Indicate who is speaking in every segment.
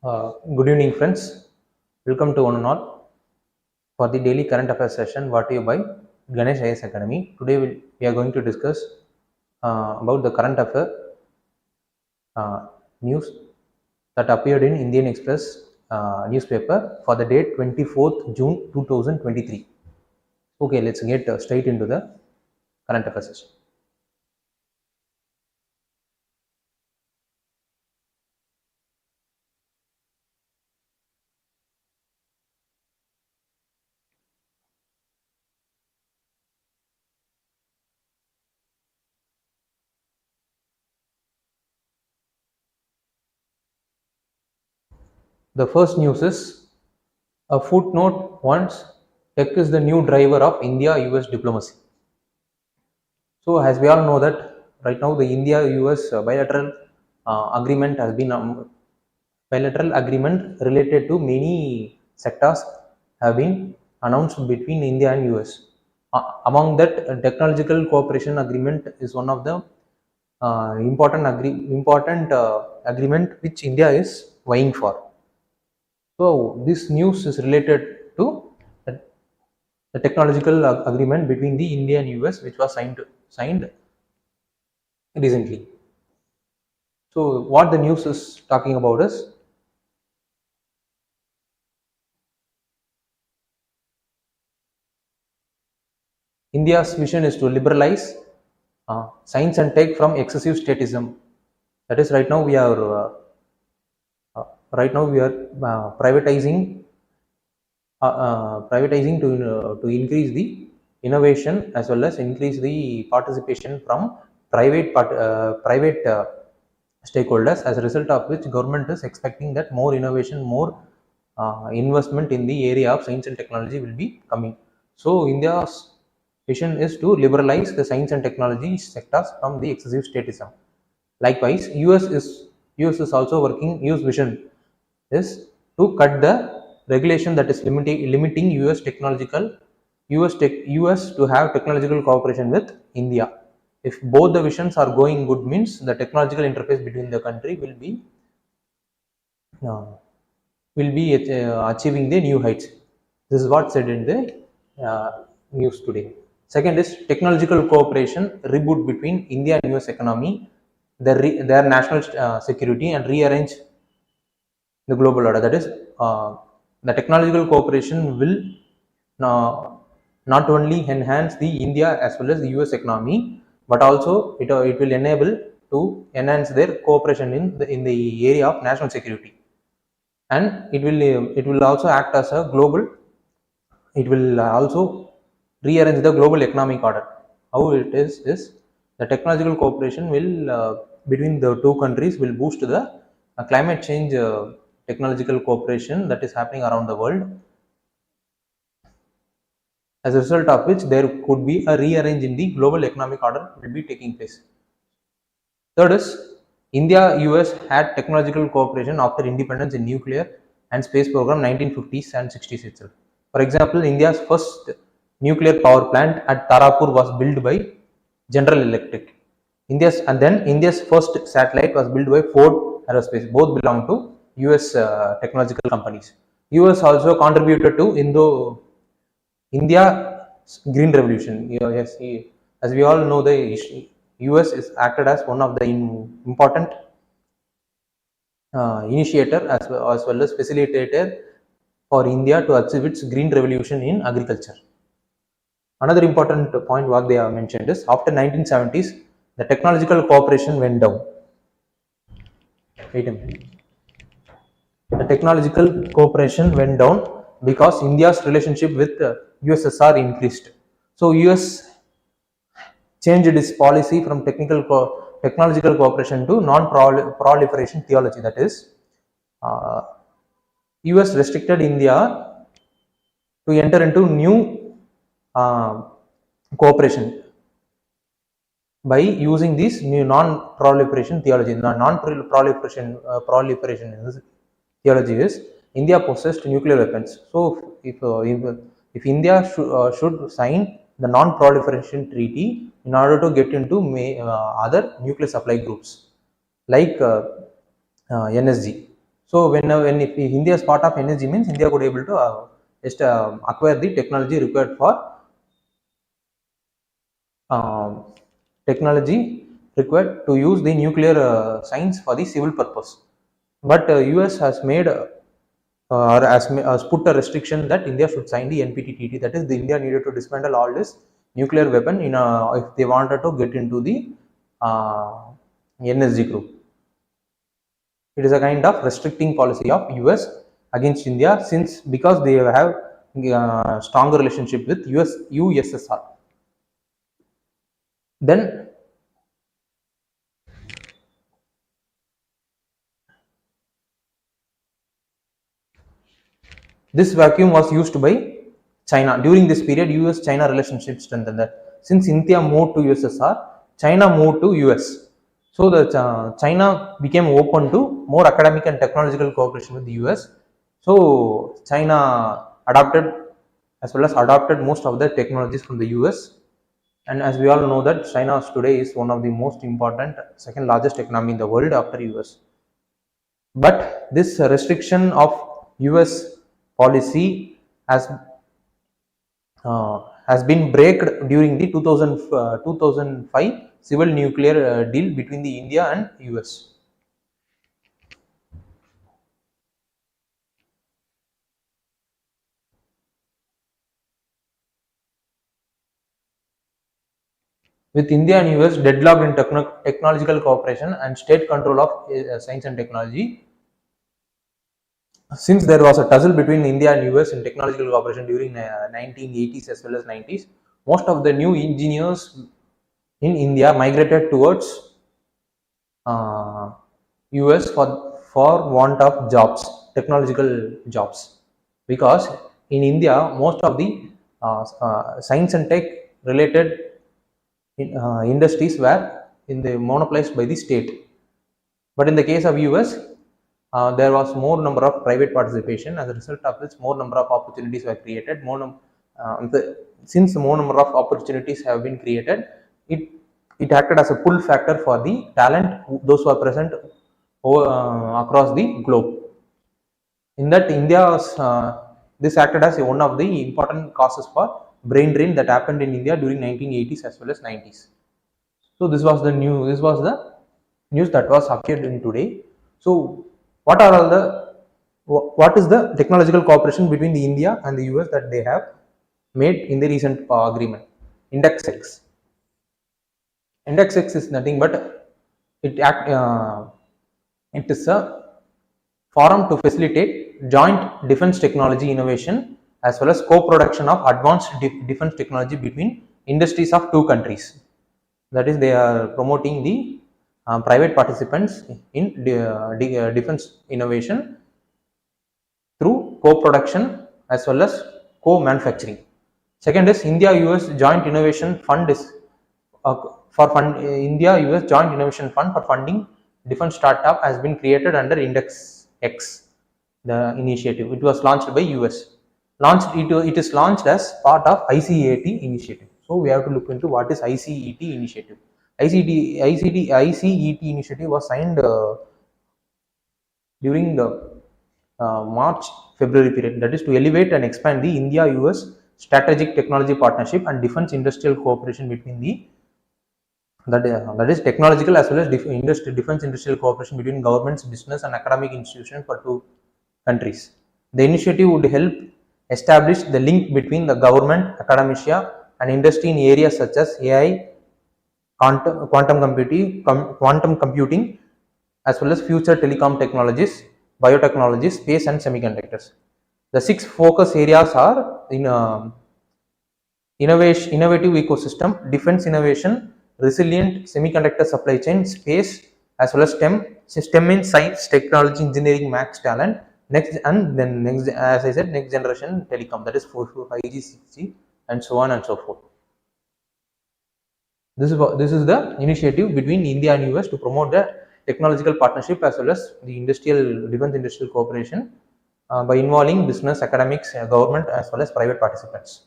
Speaker 1: Good evening, friends. Welcome to one and all for the daily current affairs session brought to you by Ganesh IAS Academy. Today we are going to discuss about the current affair uh, news that appeared in Indian Express newspaper for the date 24th June 2023. Okay, let's get straight into the current affairs session. The first news is a footnote once tech is the new driver of India-US diplomacy. So, as we all know that right now the India-US bilateral agreement has been bilateral agreement related to many sectors have been announced between India and US. Among that, technological cooperation agreement is one of the important agreement which India is vying for. So, this news is related to the technological agreement between the India and US, which was signed recently. So, what the news is talking about is India's vision is to liberalize science and tech from excessive statism. That is, right now we are privatizing to increase the innovation as well as increase the participation from private stakeholders, as a result of which government is expecting that more innovation, more investment in the area of science and technology will be coming. So India's vision is to liberalize the science and technology sectors from the excessive statism. Likewise, US is also working. US vision is to cut the regulation that is limiting US to have technological cooperation with India. If both the visions are going good, means the technological interface between the country uh, will be achieving the new heights. This is what said in the news today. Second is technological cooperation reboot between India and US economy, their national security, and rearrange the global order. That is, the technological cooperation will not only enhance the India as well as the US economy, but also it will enable to enhance their cooperation in the area of national security, and it will also act as a global. It will also rearrange the global economic order. How it is the technological cooperation will between the two countries will boost the climate change technological cooperation that is happening around the world, as a result of which there could be a rearrange in the global economic order will be taking place. Third is India US had technological cooperation after independence in nuclear and space program 1950s and 60s itself. For example, India's first nuclear power plant at Tarapur was built by General Electric. India's first satellite was built by Ford Aerospace. Both belong to US technological companies. US also contributed to India green revolution. Yes, as we all know, the US is acted as one of the important initiator as well as facilitator for India to achieve its green revolution in agriculture. Another important point what they have mentioned is after 1970s, the technological cooperation went down. Wait a minute. The technological cooperation went down because India's relationship with USSR increased. So US changed its policy from technological cooperation to non-proliferation theology. That is, US restricted India to enter into new uh, cooperation by using this new non-proliferation theology. The non-proliferation theology is India possessed nuclear weapons. So if India should sign the non-proliferation treaty in order to get into other nuclear supply groups like NSG. So So when if India is part of NSG means India could able to just acquire the technology required for um, technology required to use the nuclear science for the civil purpose. But US has made or has put a restriction that India should sign the NPT. That is, the India needed to dismantle all this nuclear weapon in if they wanted to get into the uh, NSG group. It is a kind of restricting policy of US against India, since because they have stronger relationship with USSR. Then this vacuum was used by China. During this period, US-China relationship strengthened. That since India moved to USSR, China moved to US. So the China became open to more academic and technological cooperation with the US. So China adopted as well as adopted most of the technologies from the US. And as we all know that China today is one of the most important, second largest economy in the world after US. But this restriction of US policy has been braked during the 2005 civil nuclear deal between the India and US. With India and US deadlocked in technological cooperation and state control of science and technology, since there was a tussle between India and US in technological cooperation during 1980s as well as 90s, most of the new engineers in India migrated towards US for want of jobs, technological jobs, because in India most of the science and tech related industries were in the monopolized by the state. But in the case of US, there was more number of private participation. As a result of which, more number of opportunities were created. Since more number of opportunities have been created, it it acted as a pull factor for the talent, those who are present across the globe. In that, this acted as one of the important causes for brain drain that happened in India during 1980s as well as 90s. So this was the news. This was the news that was appeared in today. So what are all the what is the technological cooperation between the India and the US that they have made in the recent agreement? Index X. Index X is nothing but it is a forum to facilitate joint defense technology innovation as well as co-production of advanced defense technology between industries of two countries. That is, they are promoting the private participants in defense innovation through co-production as well as co-manufacturing. Second is India-US Joint Innovation Fund is for fund India-US Joint Innovation Fund for funding defense startup has been created under Index X, the initiative. It was launched by US. It is launched as part of ICET initiative. So we have to look into what is ICET initiative. ICET initiative was signed during the March February period. That is to elevate and expand the India-US strategic technology partnership and defense industrial cooperation between the that is technological as well as defense industrial cooperation between governments, business, and academic institutions for two countries. The initiative would help establish the link between the government, academia, and industry in areas such as AI, quantum computing, as well as future telecom technologies, biotechnology, space, and semiconductors. The six focus areas are in innovative ecosystem, defense innovation, resilient semiconductor supply chain, space, as well as STEM means science, technology, engineering, max talent, next, as I said, next generation telecom, that is 5G, 6G, and so on and so forth. This is the initiative between India and US to promote the technological partnership as well as the defense industrial cooperation by involving business, academics, government, as well as private participants.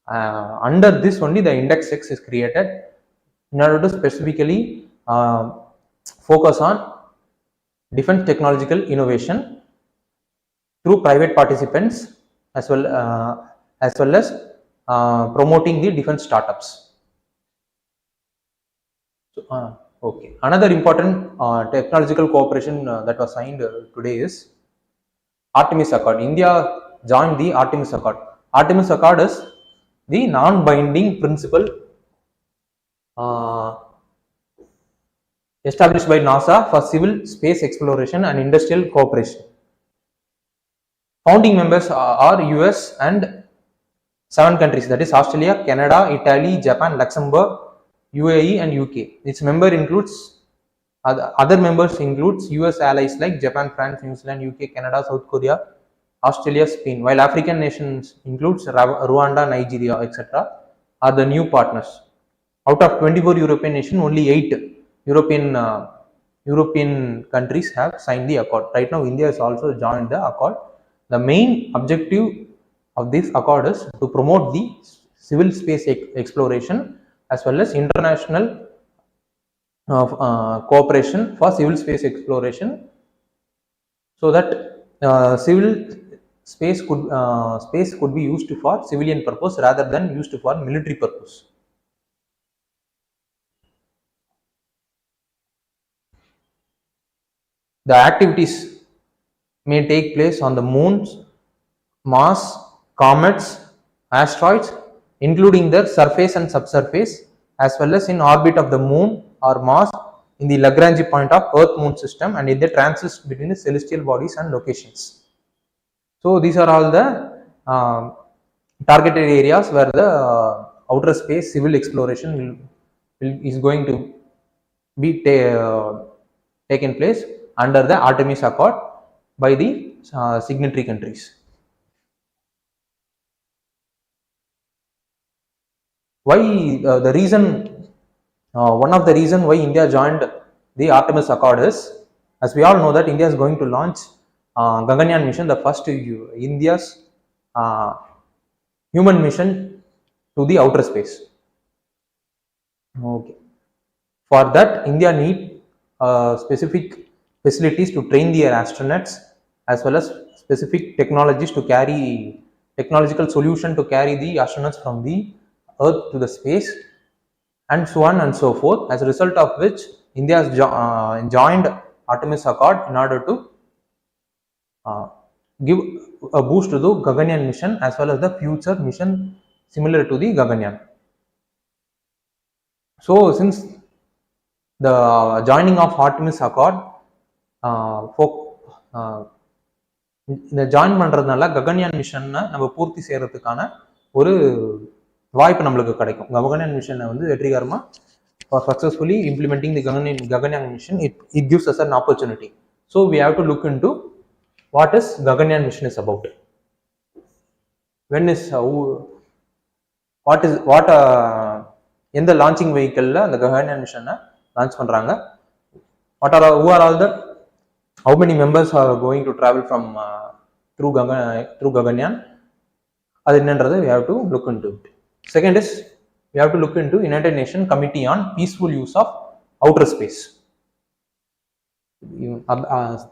Speaker 1: Under this only the Index X is created in order to specifically focus on defense technological innovation through private participants as well as promoting the defense startups. So, okay. Another important technological cooperation that was signed today is Artemis Accord. India joined the Artemis Accord. Artemis Accord is the non-binding principle established by NASA for civil space exploration and industrial cooperation. Founding members are US and 7 countries, that is Australia, Canada, Italy, Japan, Luxembourg, UAE and UK. Its member includes other members includes US allies like Japan, France, New Zealand, UK, Canada, South Korea, Australia, Spain, while African nations includes Rwanda, Nigeria, etc. are the new partners. Out of 24 European nations, only 8 European countries have signed the accord. Right now, India has also joined the accord. The main objective of this accord is to promote the civil space exploration as well as international cooperation for civil space exploration, so that civil space could be used for civilian purpose rather than used for military purpose. The activities may take place on the moons, Mars, comets, asteroids, including their surface and subsurface, as well as in orbit of the moon or Mars, in the Lagrange point of Earth-Moon system, and in the transits between the celestial bodies and locations. So these are all the targeted areas where the outer space civil exploration is going to be taken place under the Artemis Accord by the signatory countries. Why the reason? One of the reason why India joined the Artemis Accord is, as we all know, that India is going to launch Gaganyaan mission, the first India's human mission to the outer space. Okay. For that, India need specific facilities to train their astronauts, as well as specific technological solution to carry the astronauts from the Earth to the space, and so on and so forth. As a result of which, India has joined Artemis Accord in order to give a boost to the Gaganyaan mission as well as the future mission similar to the Gaganyaan. So, since the joining of Artemis Accord, இந்த join பண்றதுனால ககன்யான் மிஷனை நம்ம பூர்த்தி செய்யறதுக்கான ஒரு வாய்ப்பு நம்மளுக்கு கிடைக்கும். ககன்யான் மிஷனை வந்து வெற்றிகரமா for successfully implementing the Gaganyaan mission, it gives us an opportunity. So we have to look into what is Gaganyaan mission is about. When is what எந்த லான்ச்சிங் வெஹிக்கிள்ல அந்த ககன்யான் மிஷனை லான்ச் பண்றாங்க, who are all the how many members are going to travel from through Gaganyaan, அது என்னன்றது we have to look into it. Second is we have to look into United Nations Committee on Peaceful Use of Outer Space.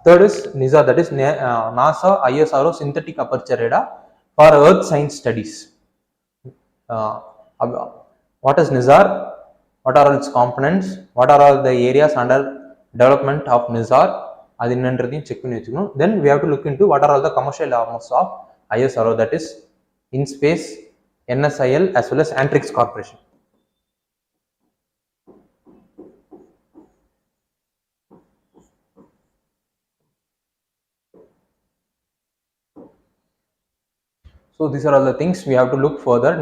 Speaker 1: Third is NISA, that is NASA ISRO Synthetic Aperture Radar for Earth Science Studies. What is NISAR? What are its components? What are all the areas under development of NISAR? அது என்னன்றதையும் check பண்ணி வச்சுக்கணும். Then we have to look into what are all the commercial arms of ISRO, that is InSpace, NSIL as well as Antrix Corporation. So these are all the things we have to look further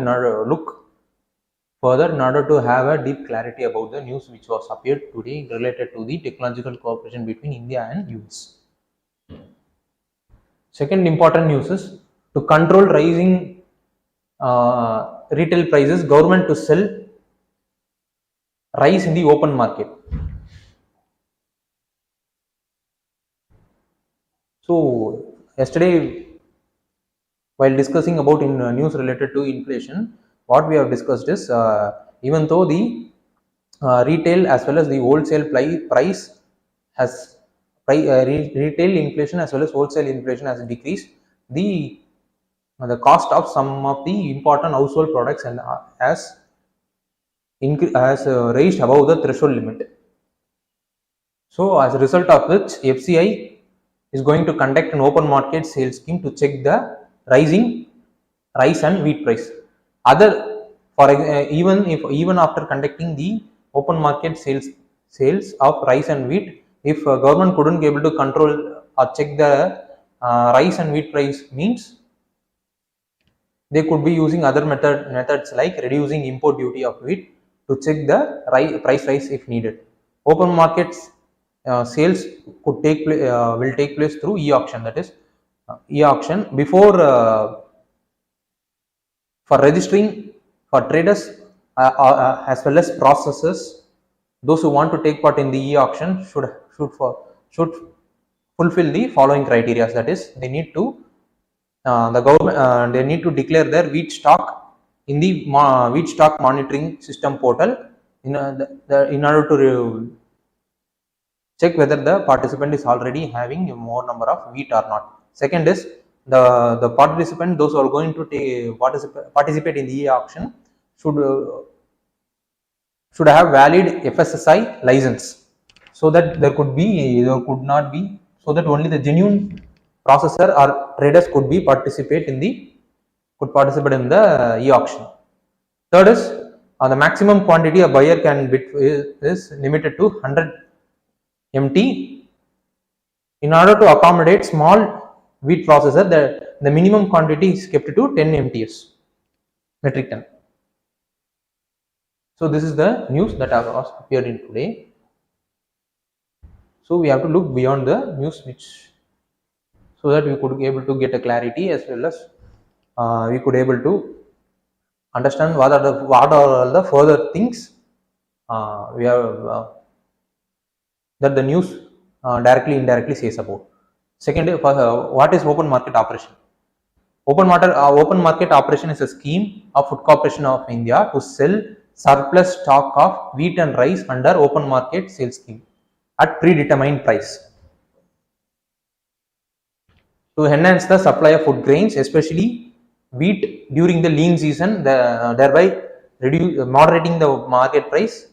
Speaker 1: in order to have a deep clarity about the news which was appeared today related to the technological cooperation between India and US. Second important news is to control rising retail prices, government to sell rice in the open market. So yesterday, while discussing about in news related to inflation, what we have discussed is even though the retail as well as the wholesale price retail inflation as well as wholesale inflation has decreased. The cost of some of the important household products and has raised above the threshold limit. So as a result of which, FCI is going to conduct an open market sales scheme to check the rising rice and wheat price. Even after conducting the open market sales of rice and wheat, if government couldn't be able to control or check the rice and wheat price, means they could be using other methods like reducing import duty of wheat to check the price rise if needed. Open markets sales will take place through e-auction, that is e-auction. Before for registering for traders as well as processors, those who want to take part in the e-auction should fulfill the following criteria. That is, they need to they need to declare their wheat stock in the wheat stock monitoring system portal in order to check whether the participant is already having more number of wheat or not. Second is the participant, those who are going to participate in the e-auction should have valid FSSI license, so that there could not be, so that only the genuine processor or traders could participate in the e-auction. Third is the maximum quantity a buyer can bid is limited to 100 MT. In order to accommodate small wheat processor, the minimum quantity is kept to 10 MTS metric ton. So this is the news that has appeared in today. So we have to look beyond the news, so that we could be able to get a clarity, as well as we could able to understand what are all the further things we have that the news directly indirectly says about. Second, what is open market operation? Open market operation is a scheme of Food Corporation of India to sell surplus stock of wheat and rice under open market sales scheme at predetermined price to enhance the supply of food grains, especially wheat, during the lean season, thereby moderating the market price,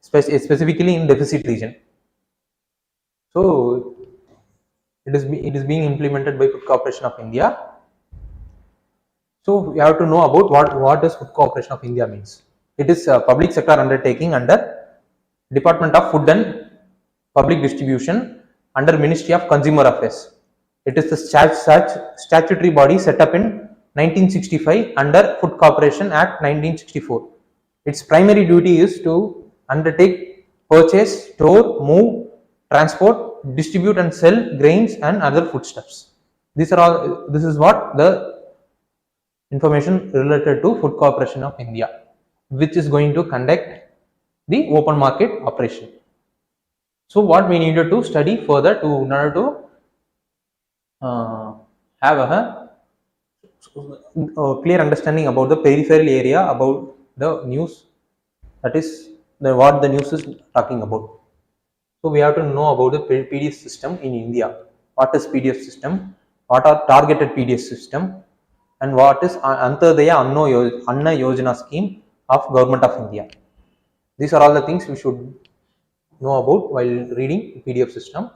Speaker 1: specifically in deficit region. So it is being implemented by Food Corporation of India. So we have to know about what does Food Corporation of India means. It is a public sector undertaking under Department of Food and Public Distribution under Ministry of Consumer Affairs. It is the statutory body set up in 1965 under Food Corporation Act 1964. Its primary duty is to undertake, purchase, store, move, transport, distribute and sell grains and other foodstuffs. This is what the information related to Food Corporation of India, which is going to conduct the open market operation. So what we needed to study further in order to have a clear understanding about the peripheral area, about the news, that is what the news is talking about. So we have to know about the PDF system in India. What is PDF system? What are targeted PDF system? And what is Antyodaya Anna Yojana scheme of Government of India? These are all the things we should know about while reading PDF system.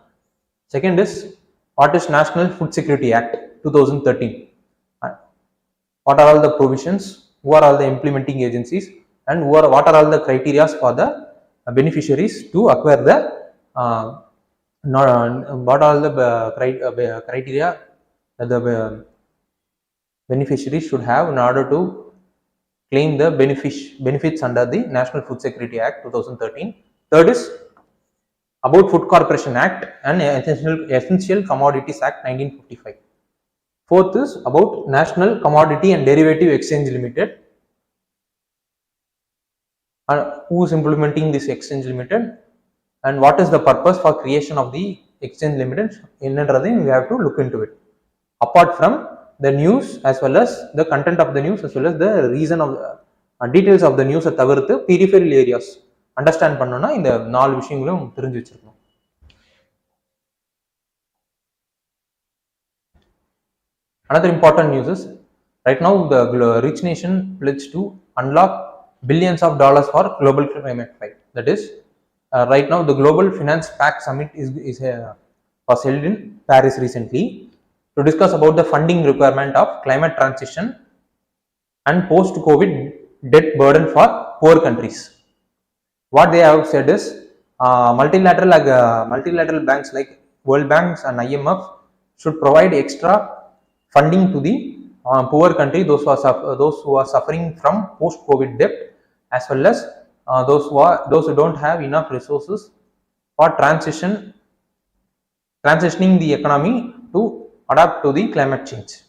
Speaker 1: Second is, what is National Food Security Act 2013? What are all the provisions? Who are all the implementing agencies? And what are all the criteria for the beneficiaries to acquire the what are all the criteria that the beneficiaries should have in order to claim the benefits under the National Food Security Act 2013. Third is about Food Corporation Act and Essential Commodities Act 1955. Fourth is about National Commodity and Derivative Exchange Limited. Who is implementing this exchange limited, and what is the purpose for creation of the exchange limited? We have to look into it. Apart from the news, as well as the content of the news, as well as the reason of details of the news, தவிர்த்து peripheral areas understand பண்ணனும்னா இந்த நாலு விஷயங்களும் தெரிஞ்சு வச்சிருக்கணும். Another important news is right now the rich nation pledged to unlock billions of dollars for global climate fight. That is, right now the Global Finance Pact Summit was held in Paris recently to discuss about the funding requirement of climate transition and post-COVID debt burden for poor countries. What they have said is multilateral banks like World Banks and IMF should provide extra funding to the poor country, those who are suffering from post-COVID debt, as well as those who don't have enough resources for transitioning the economy to adapt to the climate change.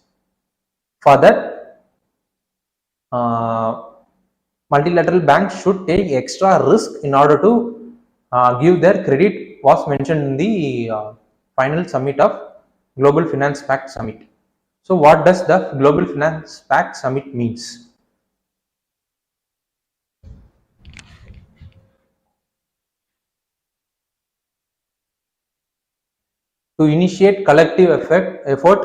Speaker 1: For that, multilateral banks should take extra risk in order to give their credit, was mentioned in the final summit of Global Finance Pact Summit. So what does the Global Finance Pact Summit means? To initiate collective effort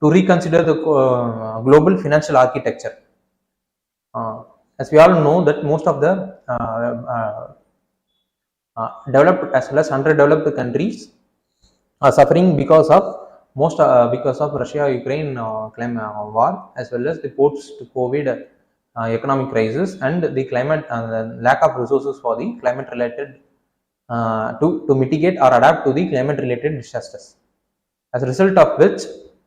Speaker 1: to reconsider the global financial architecture. As we all know that most of the developed as well as underdeveloped countries are suffering because of Russia-Ukraine war, as well as the post-COVID economic crisis and the climate lack of resources for the climate-related to mitigate or adapt to the climate-related disasters. As a result of which,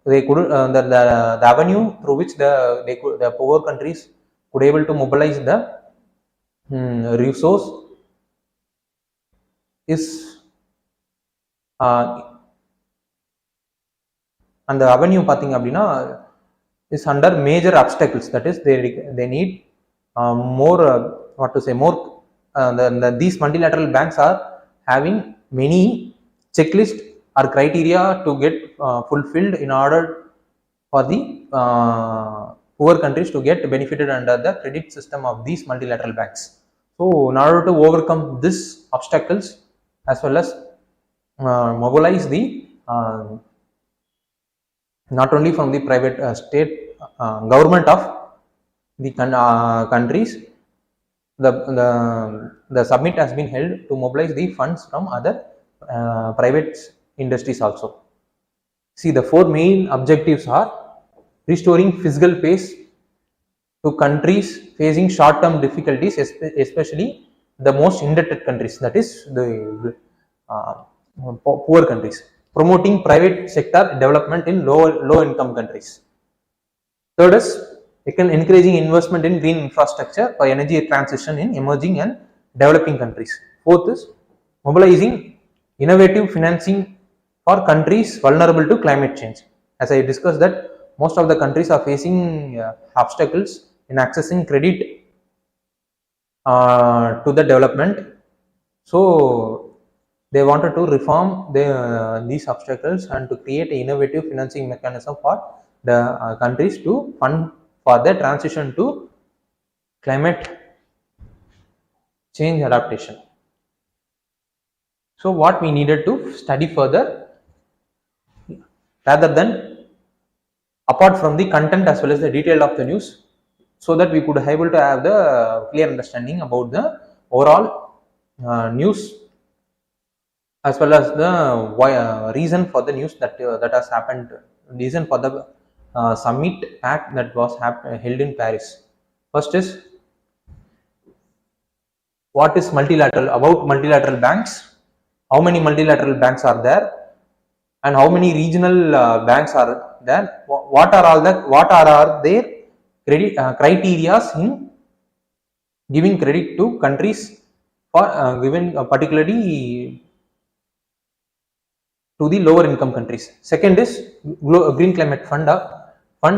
Speaker 1: they could the avenue through which the poor countries could able to mobilize the resource is and the avenue pathing abdina is under major obstacles. That is, they need more these multilateral banks are having many checklist or criteria to get fulfilled in order for the poor countries to get benefited under the credit system of these multilateral banks. So in order to overcome these obstacles, as well as mobilize the not only from the private state government of the countries, the summit has been held to mobilize the funds from other private industries also. See, the four main objectives are restoring fiscal pace to countries facing short-term difficulties, especially the most indebted countries, that is the poor countries. Promoting private sector development in low income countries. Third is encouraging investment in green infrastructure for energy transition in emerging and developing countries. Fourth is mobilizing innovative financing for countries vulnerable to climate change. As I discussed that most of the countries are facing obstacles in accessing credit to the development. So they wanted to reform these obstacles and to create an innovative financing mechanism for the countries to fund for their transition to climate change adaptation. So what we needed to study further, rather than apart from the content as well as the detail of the news, so that we could able to have the clear understanding about the overall news, as well as the reason for the news that has happened, reason for the summit act that was held in Paris. First is, what is multilateral? About multilateral banks, how many multilateral banks are there, and how many regional banks are there? What are their credit criteria in giving credit to countries for given particularly to the lower income countries. Second is Green Climate Fund,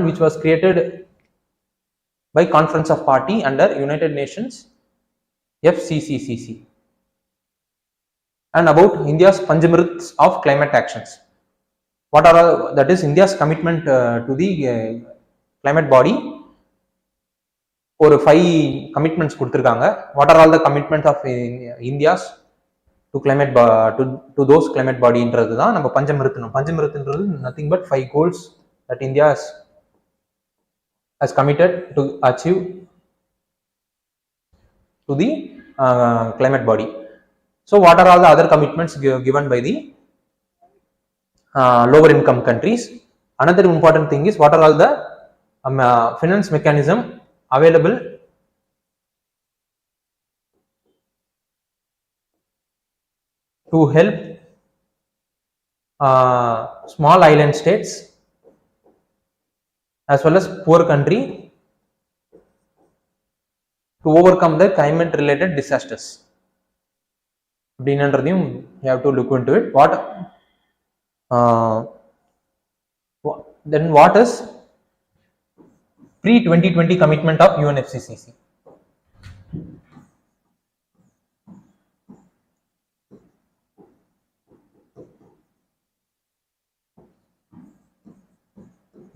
Speaker 1: which was created by Conference of Party under United Nations FCCCC, and about India's Panchamaruts of climate actions. What are that is India's commitment to the climate body. ஒரு 5 commitments கொடுத்திருக்காங்க. What are all the commitments of India's to climate to those climate body ன்றது தான் நம்ம பஞ்சமிருத்தம். பஞ்சமிருத்தம்ன்றது nothing but 5 goals that India has has committed to achieve to the climate body. So what are all the other commitments given by the lower income countries? Another important thing is what are all the finance mechanism available to help small island states as well as poor country to overcome the climate related disasters. You have to look into it. Uh, then what is pre 2020 commitment of UNFCCC?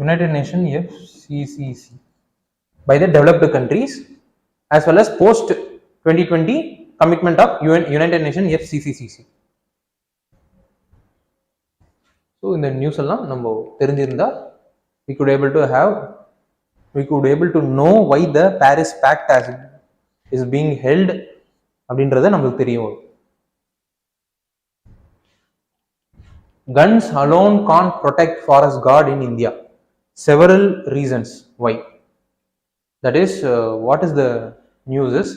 Speaker 1: United Nations FCCC by the developed countries as well as post 2020 commitment of United Nations FCCC. So in the news எல்லாம் நம்ம தெரிஞ்சிருந்தா we could able to know why the Paris Pact is being held அப்படின்றத நமக்கு தெரியும். Guns alone can't protect forest guard in India. Several reasons why. That is, what is the news is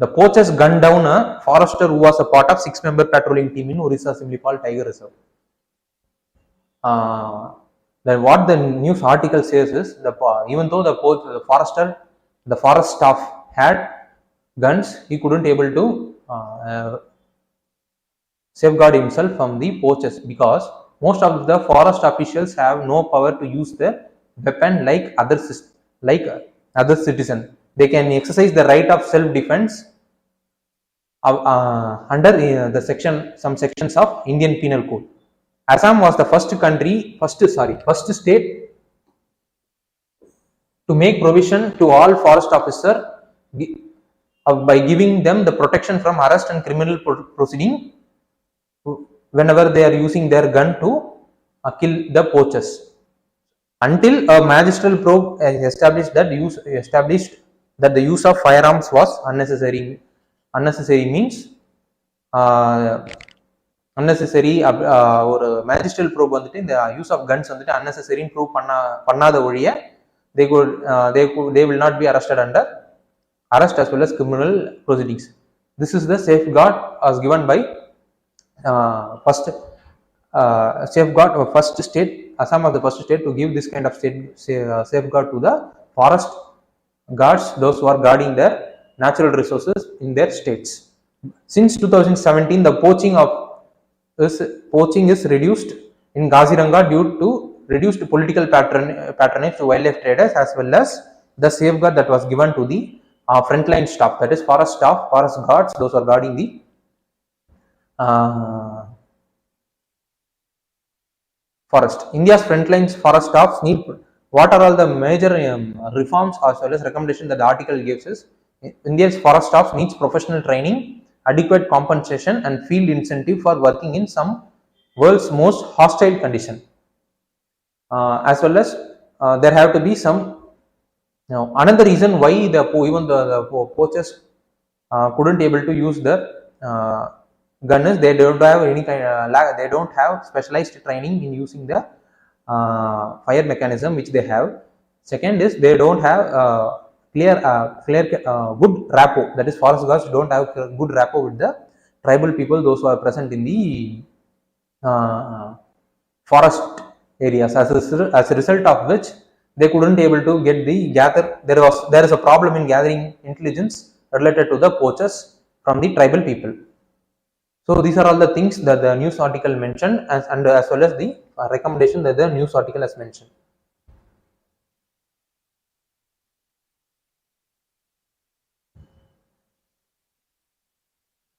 Speaker 1: the poachers gunned down a forester who was a part of 6-member patrolling team in Orissa Assembly Fall Tiger Reserve. Then what the news article says is even though the forest staff had guns, he couldn't able to safeguard himself from the poachers because most of the forest officials have no power to use the weapon like other citizens. They can exercise the right of self-defense under some sections of Indian Penal Code. Assam was the first state to make provision to all forest officers by giving them the protection from arrest and criminal proceeding whenever they are using their gun to kill the poachers. Until a magistral probe established that the use of firearms was unnecessary. Unnecessary means unnecessary ஒரு மேஜிஸ்ட்ரல் proof வந்துட்டு இந்த use of guns வந்துட்டு unnecessary prove பண்ணாத ஒழிய they will not be arrested under arrest as well as criminal proceedings. This is the safeguard as given by first state. Assam was the first state to give this kind of safeguard to the forest guards, those who are guarding their natural resources in their states. Since 2017, the poaching is reduced in Kaziranga due to reduced political patronage to wildlife traders as well as the safeguard that was given to the frontline staff, that is forest staff, forest guards, those who are guarding the forest. India's frontline forest staffs need what are all the major reforms as well as recommendations that the article gives is India's forest staffs needs professional training, adequate compensation and field incentive for working in some world's most hostile condition, as well as there have to be some another reason why the poachers couldn't able to use the gun is they don't have any kind they don't have specialized training in using the fire mechanism which they have. Second is they don't have clear good rapport, that is forest guards don't have good rapport with the tribal people, those who are present in the forest areas, as a result of which they couldn't able to get there is a problem in gathering intelligence related to the poachers from the tribal people. So these are all the things that the news article mentioned as well as the recommendation that the news article has mentioned.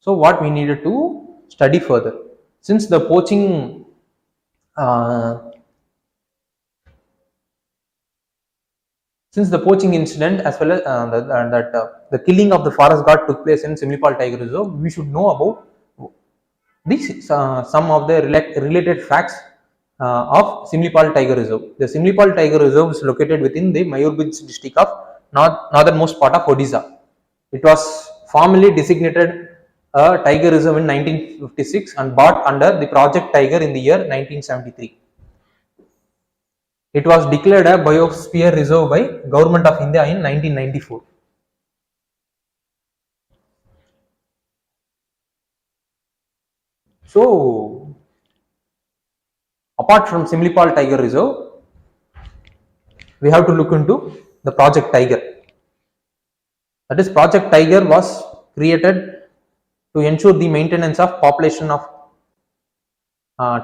Speaker 1: So what we needed to study further, since the poaching incident as well as the killing of the forest guard took place in Simlipal Tiger Reserve, we should know about some of the related facts of Simlipal Tiger Reserve. The Simlipal Tiger Reserve is located within the Mayurbhanj district of northernmost part of Odisha. It was formally designated a tiger reserve in 1956 and bought under the Project Tiger in the year 1973. It was declared a biosphere reserve by Government of India in 1994. So, apart from Simlipal Tiger Reserve, we have to look into the Project Tiger. That is, Project Tiger was created to ensure the maintenance of population of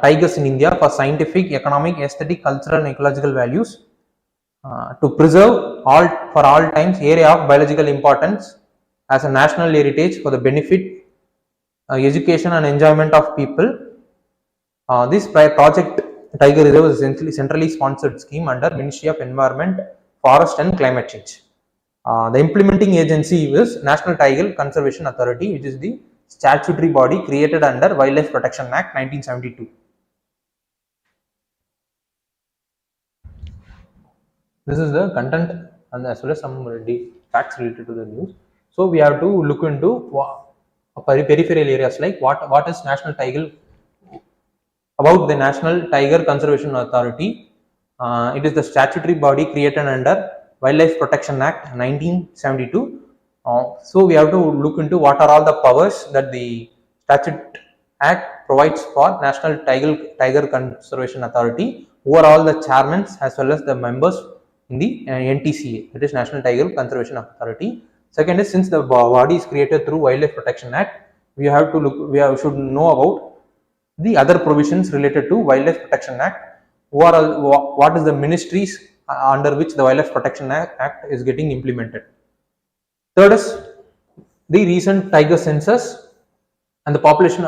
Speaker 1: tigers in India for scientific, economic, aesthetic, cultural, and ecological values, to preserve for all times area of biological importance as a national heritage for the benefit, education, and enjoyment of people. This project Tiger Reserve is essentially centrally sponsored scheme under Ministry of Environment, Forest and Climate Change. The implementing agency is National Tiger Conservation Authority, which is the statutory body created under Wildlife Protection Act 1972. This is the content and as well as some facts related to the news. So we have to look into peripheral areas like what is National Tiger, about the National Tiger Conservation Authority. It is the statutory body created under Wildlife Protection Act 1972. So we have to look into what are all the powers that the statute act provides for National Tiger Conservation Authority, who are all the chairmen as well as the members in the NTCA, that is National Tiger Conservation Authority. Second is, since the body is created through Wildlife Protection Act, we should know about the other provisions related to Wildlife Protection Act. What is the ministries under which the Wildlife Protection Act is getting implemented. Third is the recent tiger census and the population,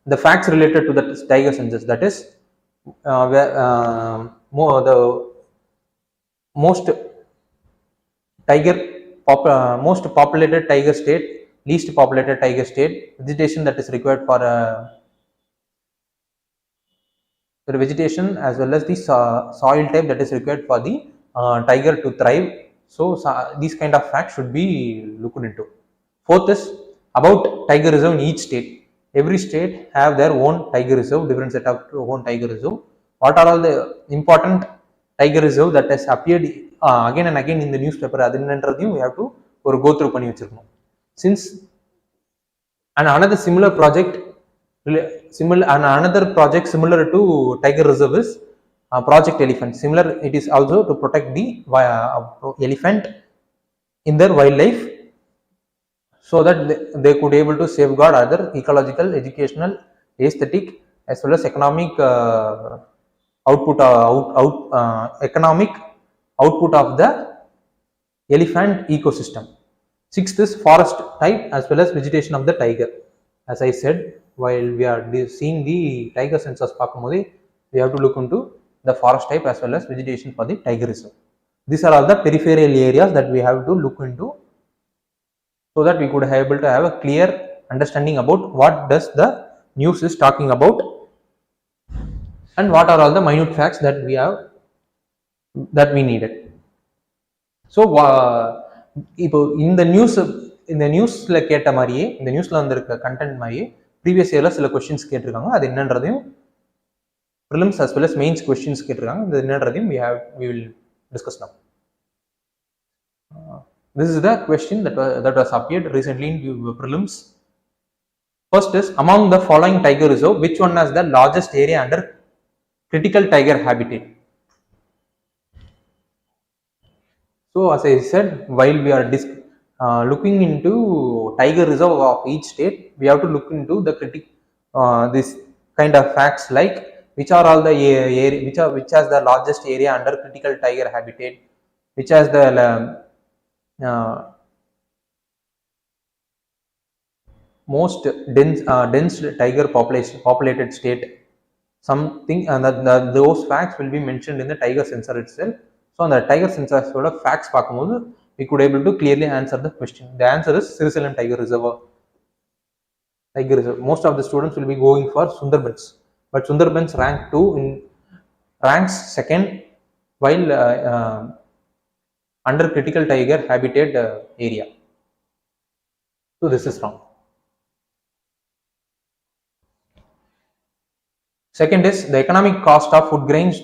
Speaker 1: the facts related to the tiger census. That is, the most populated tiger state, least populated tiger state, vegetation that is required for the vegetation as well as the soil type that is required for the tiger to thrive. So these kind of facts should be looked into. Fourth is about tiger reserve in each state. Every state have their own tiger reserve, different set of own tiger reserve. What are all the important tiger reserve that has appeared again and again in the newspaper? Adinandradhum we have to go through panni vechirukkom. Since and another similar project similar to tiger reserve is Project Elephant. Similar, it is also to protect the elephant in their wildlife, so that they could able to safeguard other ecological, educational, aesthetic as well as economic economic output of the elephant ecosystem. Sixth is forest type as well as vegetation of the tiger. As I said, while we are seeing the tiger census பார்க்கும்போது, we have to look into the forest type as well as vegetation for the tiger reserve. These are all the peripheral areas that we have to look into, so that we could able to have a clear understanding about what does the news is talking about and what are all the minute facts that we needed. So இப்போ இந்த நியூஸ்ல கேட்ட மாதிரியே, இந்த நியூஸ்ல வந்திருக்க content மாதிரியே previous இயர்ல சில கொஸ்டின்ஸ் கேட்டிருக்காங்க. அது என்னன்றதையும் prelims as well as mains questions கேட்டிருக்காங்க. இது என்னன்றதையும் we will discuss now. This is the question that was appeared recently in prelims. First is, among the following tiger reserve, which one has the largest area under critical tiger habitat? So as I said, while we are looking into tiger reserve of each state, we have to look into the this kind of facts like which are all the area, which has the largest area under critical tiger habitat, which has the most dense tiger populated state, something, and those facts will be mentioned in the tiger census itself. So on the tiger census facts பார்க்கும்போது we could able to clearly answer the question. The answer is Srisalam Tiger Reserve. Most of the students will be going for Sundarbans, but Sundarbans rank 2 in ranks second while under critical tiger habitat area. So this is wrong. Second is the economic cost of food grains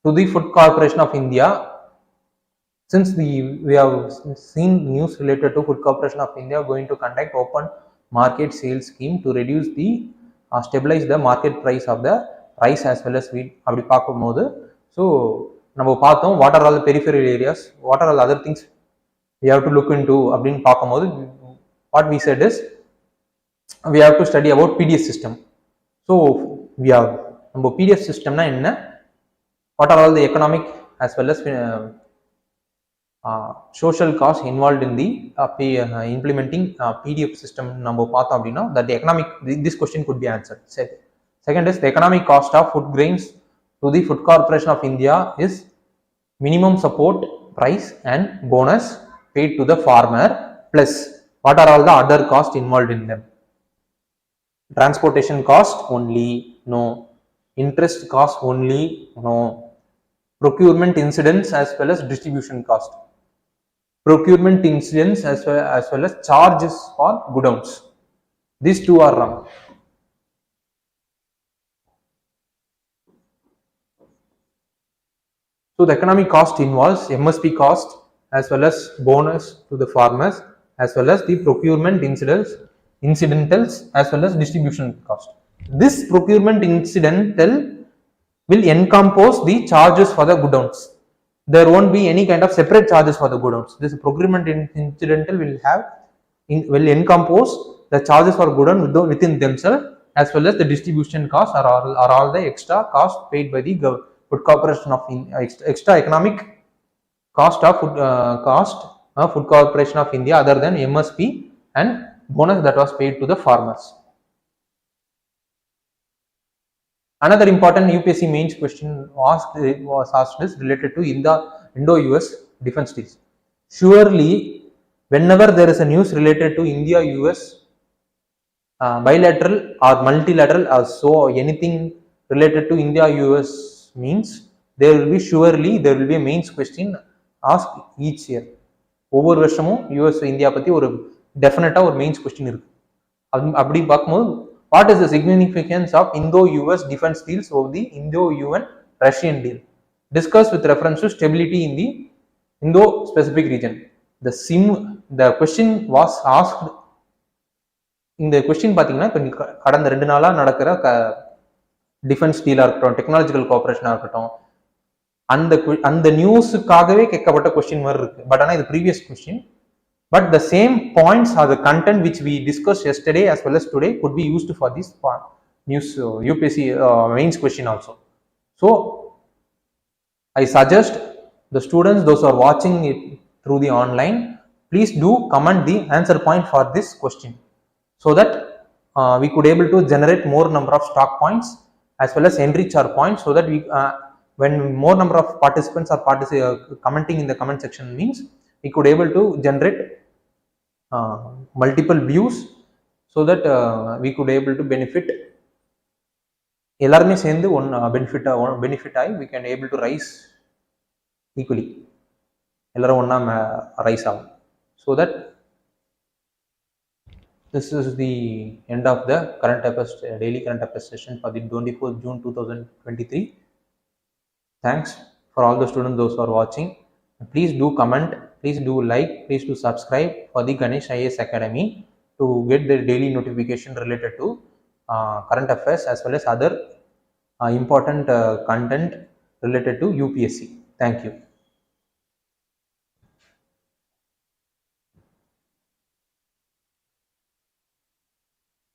Speaker 1: to the Food Corporation of India. Since we have seen news related to Food Corporation of India going to conduct open market sales scheme to reduce the stabilize the market price of the rice as well as wheat. அப்படி பார்க்கும்போது so நம்ம பார்த்தோம் what are all the peripheral areas, what are all other things we have to look into அப்படின்னு பார்க்கும்போது what we said is we have to study about PDS system. So we have நம்ம PDS systemனா என்ன, what are all the economic as well as social cost involved in the implementing PDF system நம்ம பார்த்தோம் அப்படின்னா that the economic this question could be answered. Second is the economic cost of food grains to the Food Corporation of India is minimum support price and bonus paid to the farmer plus what are all the other costs involved in them. Transportation cost only, no. Interest cost only, no. Procurement incidents as well as distribution cost. Procurement incidents as well as charges for godowns. These two are wrong. So the economic cost involves MSP cost as well as bonus to the farmers as well as the procurement incidentals as well as distribution cost. This procurement incidental will encompass the charges for the godowns. There won't be any kind of separate charges for the godowns. This procurement incidental will encompass the charges for godown within themselves as well as the distribution costs are all the extra cost paid by the Food Corporation of extra economic cost of Food Corporation of India other than MSP and bonus that was paid to the farmers. Another important UPSC mains question was asked is related to Indo-US defense deals. Surely, whenever there is a news related to India-US bilateral or multilateral or so anything related to India-US means there will be a mains question asked each year. ஒவ்வொரு வருஷமும் US India பத்தி ஒரு டெஃபினட்டா ஒரு mains question இருக்கு. அப்படி பார்க்கும்போது what is the significance of Indo-US defense deals of the Indo-UN Russian deal? Discussed with reference to stability in the Indo-Pacific region. The question was asked. இந்த கொஸ்டின் பார்த்தீங்கன்னா இப்போ கடந்த 2 நாளா நடக்கிற டிஃபென்ஸ் டீலா இருக்கட்டும், டெக்னாலஜிக்கல் கோஆபரேஷனா இருக்கட்டும், அந்த நியூஸுக்காகவே கேட்கப்பட்ட கொஸ்டின் மாதிரி இருக்கு. பட் ஆனால் இது previous question. But the same points are the content which we discussed yesterday as well as today could be used for this news UPSC mains question also. So I suggest the students, those who are watching it through the online, please do comment the answer point for this question so that we could able to generate more number of stock points as well as enrich our points so that we when more number of participants are commenting in the comment section means we could able to generate multiple views so that we could able to benefit எல்லாருமே சேர்ந்து benefit ஆகி we can able to rise equally, எல்லாரும் ஒண்ணா rice ஆகும். So that this is the end of the daily current affairs session for the 24th June 2023. Thanks for all the students those who are watching. Please do comment, please do like, please do subscribe for the Ganesh IAS Academy to get the daily notification related to current affairs as well as other important content related to UPSC. Thank you.